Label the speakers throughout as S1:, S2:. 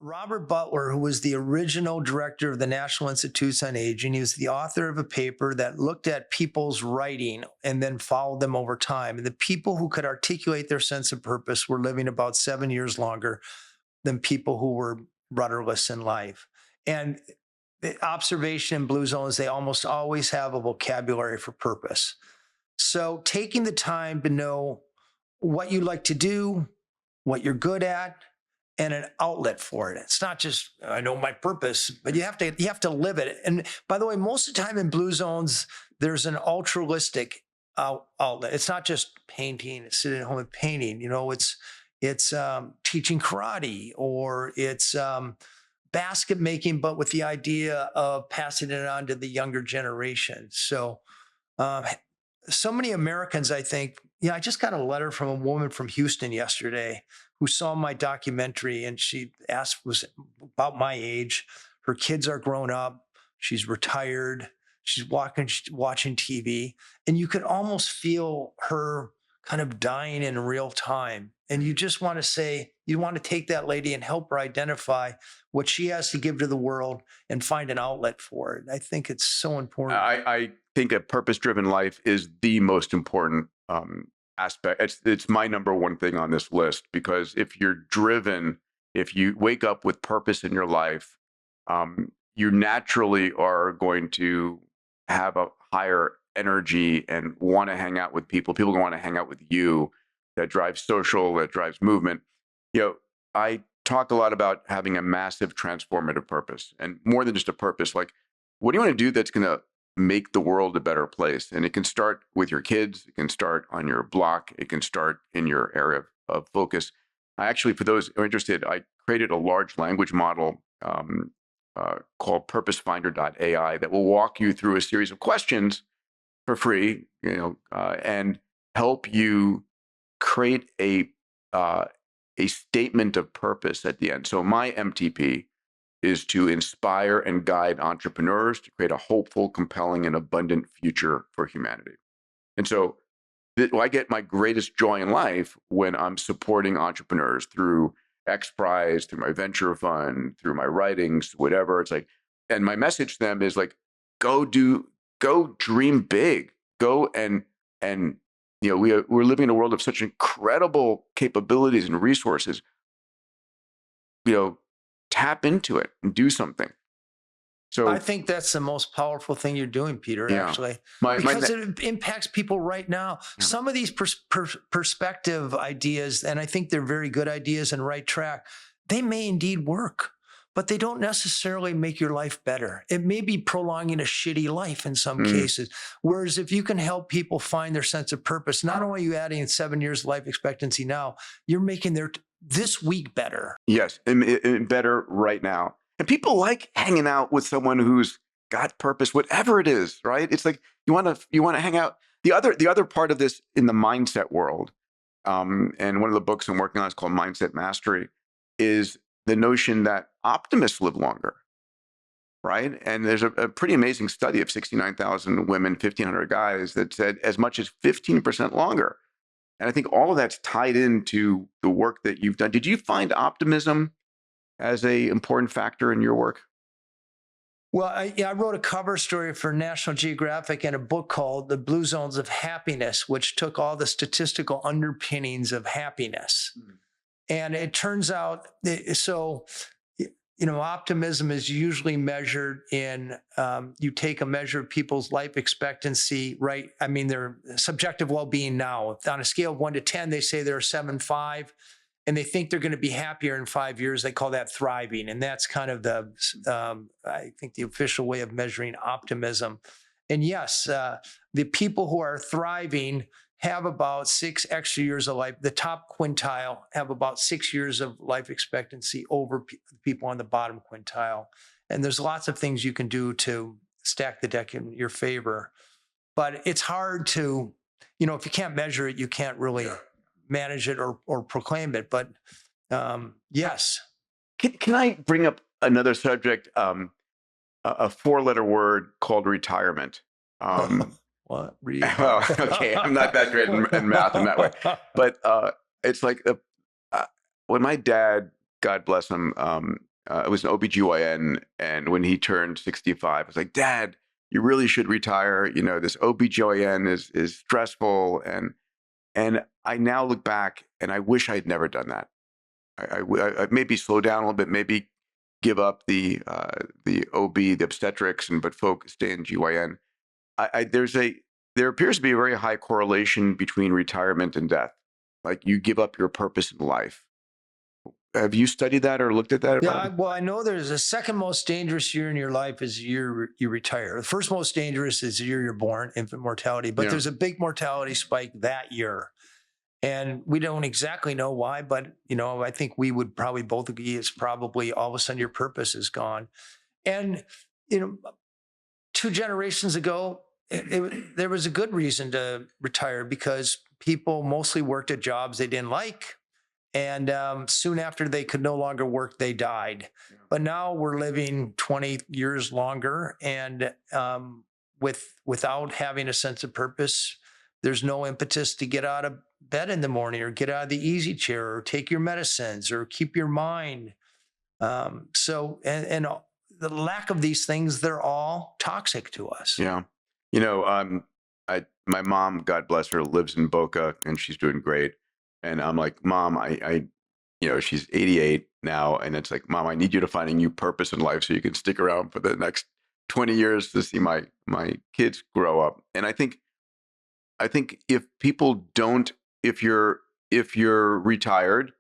S1: Robert Butler, who was the original director of the National Institutes on Aging, he was the author of a paper that looked at people's writing and then followed them over time. And the people who could articulate their sense of purpose were living about 7 years longer than people who were rudderless in life. And the observation in Blue Zones, they almost always have a vocabulary for purpose. So taking the time to know what you like to do, what you're good at, and an outlet for it. It's not just, I know my purpose, but you have to live it. And by the way, most of the time in Blue Zones, there's an altruistic outlet. It's not just painting, it's sitting at home and painting. It's teaching karate, or it's basket making, but with the idea of passing it on to the younger generation. So many Americans, I think, I just got a letter from a woman from Houston yesterday who saw my documentary, and she was about my age. Her kids are grown up. She's retired. She's watching TV, and you could almost feel her kind of dying in real time. And you just want to say, you want to take that lady and help her identify what she has to give to the world and find an outlet for it. I think it's so important.
S2: I think a purpose-driven life is the most important aspect. It's my number one thing on this list, because if you're driven, if you wake up with purpose in your life, you naturally are going to have a higher energy and want to hang out with people. People want to hang out with you. That drives social, that drives movement. I talk a lot about having a massive transformative purpose, and more than just a purpose. Like, what do you want to do that's going to make the world a better place? And it can start with your kids. It can start on your block. It can start in your area of focus. I actually, for those who are interested, I created a large language model called purposefinder.ai that will walk you through a series of questions for free, and help you create a statement of purpose at the end. So my MTP is to inspire and guide entrepreneurs to create a hopeful, compelling, and abundant future for humanity. And so I get my greatest joy in life when I'm supporting entrepreneurs through X Prize, through my venture fund, through my writings, whatever. It's like, and my message to them is like, go dream big, go and we're living in a world of such incredible capabilities and resources. Tap into it and do something. So
S1: I think that's the most powerful thing you're doing, Peter, actually, because it impacts people right now. Yeah. Some of these perspective ideas, and I think they're very good ideas and right track, they may indeed work, but they don't necessarily make your life better. It may be prolonging a shitty life in some cases. Whereas if you can help people find their sense of purpose, not only are you adding 7 years life expectancy now, you're making this week better.
S2: Yes, and better right now. And people like hanging out with someone who's got purpose, whatever it is, right? It's like you want to hang out. The other part of this in the mindset world, and one of the books I'm working on is called Mindset Mastery, is the notion that optimists live longer, right? And there's a pretty amazing study of 69,000 women, 1,500 guys that said as much as 15% longer. And I think all of that's tied into the work that you've done. Did you find optimism as an important factor in your work?
S1: Well, I wrote a cover story for National Geographic and a book called The Blue Zones of Happiness, which took all the statistical underpinnings of happiness. And it turns out, optimism is usually measured in, you take a measure of people's life expectancy, right? I mean, their subjective well-being now. On a scale of 1 to 10, they say they're 7.5. And they think they're going to be happier in 5 years. They call that thriving. And that's kind of I think the official way of measuring optimism. And yes, the people who are thriving have about 6 extra years of life. The top quintile have about 6 years of life expectancy over people on the bottom quintile. And there's lots of things you can do to stack the deck in your favor. But it's hard to, if you can't measure it, you can't really manage it or proclaim it. But yes.
S2: Can I bring up another subject? A 4-letter word called retirement.
S1: What?
S2: Well, okay, I'm not that great in math in that way. But it's like when my dad, God bless him, it was an OBGYN. And when he turned 65, I was like, Dad, you really should retire. You know, this OBGYN is stressful. And I now look back and I wish I'd never done that. I maybe slow down a little bit, maybe give up the OB, the obstetrics, but stay in GYN. There appears to be a very high correlation between retirement and death. Like you give up your purpose in life. Have you studied that or looked at that?
S1: Yeah, well, I know there's a second most dangerous year in your life is the year you retire. The first most dangerous is the year you're born, infant mortality. But
S2: Yeah.
S1: there's a big mortality spike that year. And we don't exactly know why, but I think we would probably both agree it's probably all of a sudden your purpose is gone. And 2 generations ago, there was a good reason to retire because people mostly worked at jobs they didn't like. And soon after they could no longer work, they died.
S2: Yeah.
S1: But now we're living 20 years longer, and without having a sense of purpose, there's no impetus to get out of bed in the morning or get out of the easy chair or take your medicines or keep your mind. And the lack of these things, they're all toxic to us.
S2: Yeah. My mom, God bless her, lives in Boca and she's doing great. And I'm like, Mom, she's 88 now. And it's like, Mom, I need you to find a new purpose in life so you can stick around for the next 20 years to see my kids grow up. And I think if people don't, if you're retired,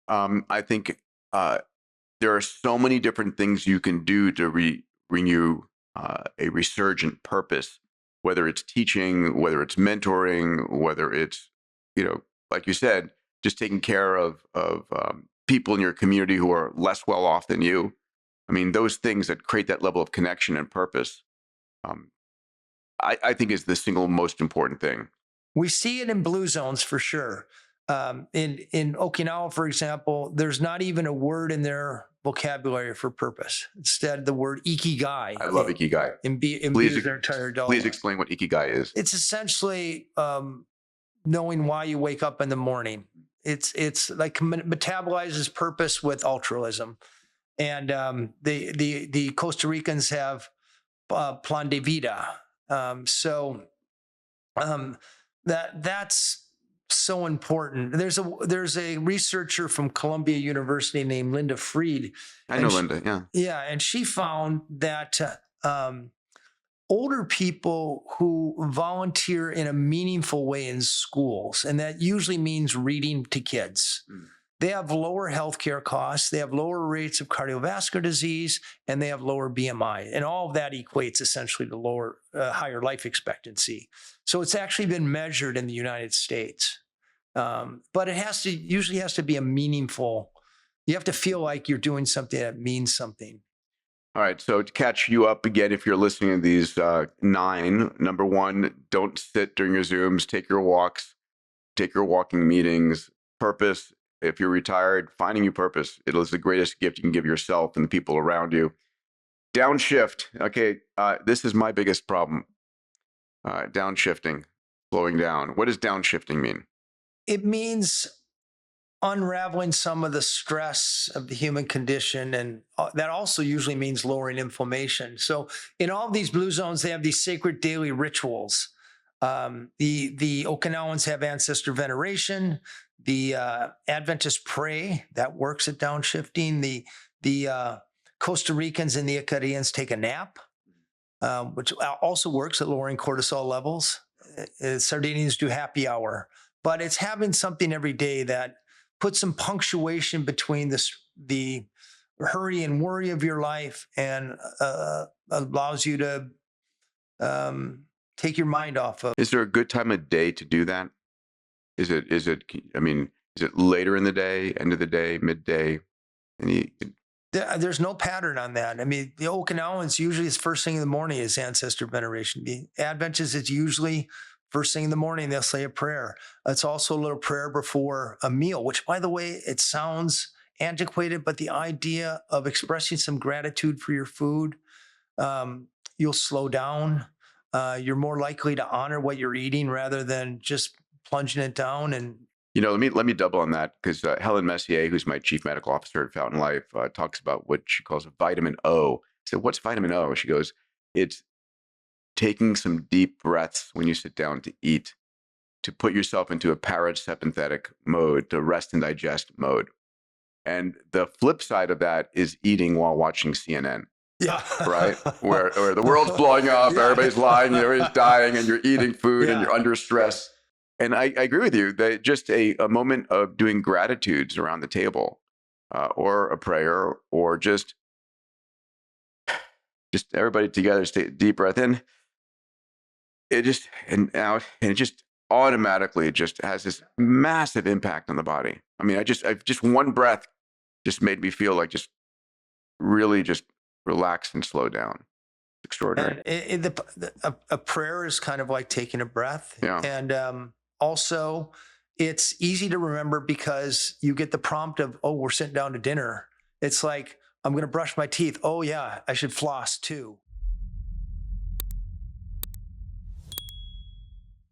S2: I think there are so many different things you can do to renew a resurgent purpose, whether it's teaching, whether it's mentoring, whether it's, like you said, just taking care of people in your community who are less well off than you. I mean, those things that create that level of connection and purpose, I think is the single most important thing.
S1: We see it in blue zones for sure. In Okinawa, for example, there's not even a word in their vocabulary for purpose. Instead, the word ikigai.
S2: I love ikigai.
S1: Imbues their entire adult
S2: Please
S1: life.
S2: explain what ikigai is.
S1: It's essentially knowing why you wake up in the morning. It's like metabolizes purpose with altruism. And the Costa Ricans have plan de vida. That's so important. There's a researcher from Columbia University named Linda Fried.
S2: I know Linda, yeah.
S1: Yeah, and she found that older people who volunteer in a meaningful way in schools, and that usually means reading to kids, they have lower healthcare costs, they have lower rates of cardiovascular disease, and they have lower BMI. And all of that equates essentially to higher life expectancy. So it's actually been measured in the United States. But it usually has to be a meaningful, you have to feel like you're doing something that means something.
S2: All right. So to catch you up again, if you're listening to these 9, number 1, don't sit during your Zooms, take your walks, take your walking meetings. Purpose. If you're retired, finding your purpose, it is the greatest gift you can give yourself and the people around you. Downshift. Okay. This is my biggest problem. Downshifting, slowing down. What does downshifting mean?
S1: It means unraveling some of the stress of the human condition. And that also usually means lowering inflammation. So in all of these blue zones, they have these sacred daily rituals. The Okinawans have ancestor veneration. The Adventists pray. That works at downshifting. The Costa Ricans and the Acadians take a nap, which also works at lowering cortisol levels. Sardinians do happy hour. But it's having something every day that puts some punctuation between the hurry and worry of your life and allows you to take your mind off of.
S2: Is there a good time of day to do that? Is it later in the day, end of the day, midday?
S1: There's no pattern on that. I mean, the Okinawans usually it's first thing in the morning is ancestor veneration. The Adventists is usually first thing in the morning, they'll say a prayer. It's also a little prayer before a meal, which, by the way, it sounds antiquated, but the idea of expressing some gratitude for your food, you'll slow down. You're more likely to honor what you're eating rather than just plunging it down and
S2: Let me double on that because Helen Messier, who's my chief medical officer at Fountain Life, talks about what she calls a vitamin O. So what's vitamin O? She goes, it's taking some deep breaths when you sit down to eat, to put yourself into a parasympathetic mode, to rest and digest mode. And the flip side of that is eating while watching CNN,
S1: Yeah.
S2: right? Where the world's blowing up,
S1: Yeah.
S2: everybody's lying, everybody's dying, and you're eating food and
S1: Yeah.
S2: you're under stress. And I agree with you that just a moment of doing gratitudes around the table, or a prayer, or just everybody together, stay deep breath in. It just and out, and it just automatically just has this massive impact on the body. I mean, just one breath just made me feel like just really just relax and slow down. It's extraordinary.
S1: And a prayer is kind of like taking a breath.
S2: Yeah.
S1: And also, it's easy to remember because you get the prompt of, oh, we're sitting down to dinner. It's like, I'm going to brush my teeth. Oh, yeah, I should floss too.